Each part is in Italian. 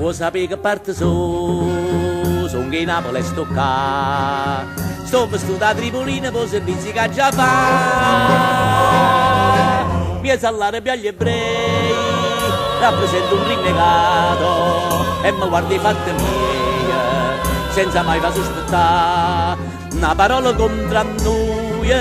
vuoi sapere che parte sono che Napoli stocca. Sto vestito da tripulino per servizi che già fa. Mia salare per gli ebrei, rappresento un rinnegato e mi guardi i fatti miei, senza mai fa sospettare. Una parola contro noi,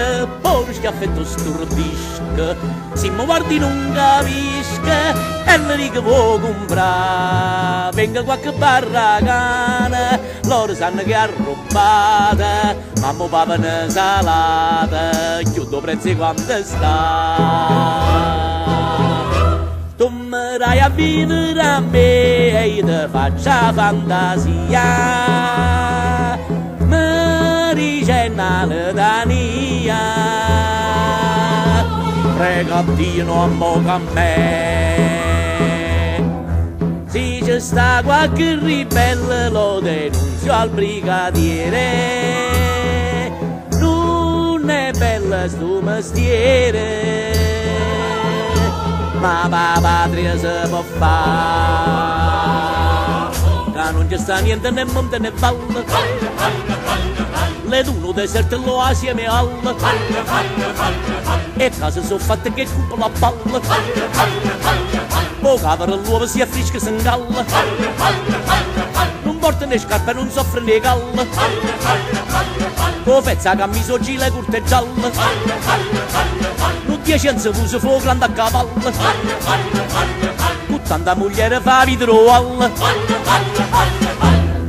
poi schiaffetto stordisca. Se mi guardi non capisca, e le dico vuoi comprare. Venga qualche barracana, loro sanno che ha rubata, ma mo papà ne salata, chiudo prezzi quando sta. Tu mi dai a vivere a me e io ti faccio fantasia, mi dice una litania, prega Dio non moca a me. Se c'è sta qualche ribelle lo denunzio al brigadiere, non è bella sto mestiere, ma la patria si può fare, che non c'è sta niente né monte né valle, le duno deserto l'oasi e me alle, e case sono fatte che cupola a palle, o cavolo l'uovo si affrisca e si ingalla, non porta né scarpe e non soffre né galle, o pezza camiso gile curte gialle, non 10 anni fuso fuoco grande a cavallo, con tanta moglie fa vidro alle.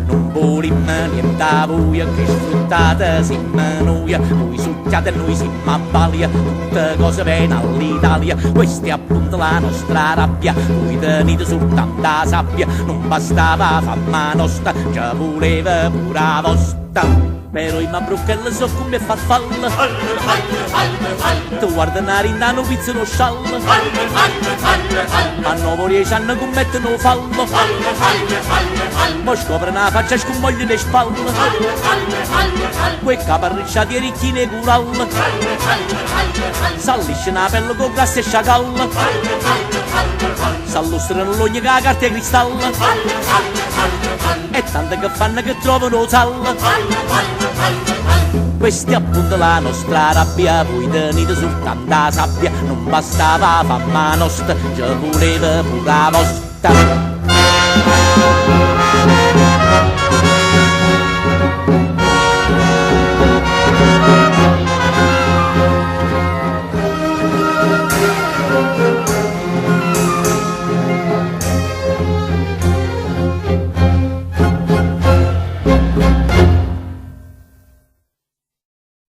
Non volimmo niente a voi che sfruttate siamo noi, voi succhiate e noi siamo a Valia, tutte cose bene all'Italia, questa è appunto la nostra rabbia, voi tenete soltanto la sabbia, non bastava fama nostra, ci voleva pure la vostra. Però i mabrucchelle so come farfalle, tu guarda una rinda non pizzano scialle, a nuovo 10 anni commettono fallo, poi scoprono la faccia e sconvogliono le spalle, quei caparricciati e ricchine e curalle, s'allisciano la pelle con grasse e sciacalle, s'allustrano l'ogni con la carta e cristallo, e tante che fanno che trovano salla. Questa è appunto la nostra rabbia, voi tenete soltanto la sabbia, non bastava fama nostra, ci voleva pure la vostra.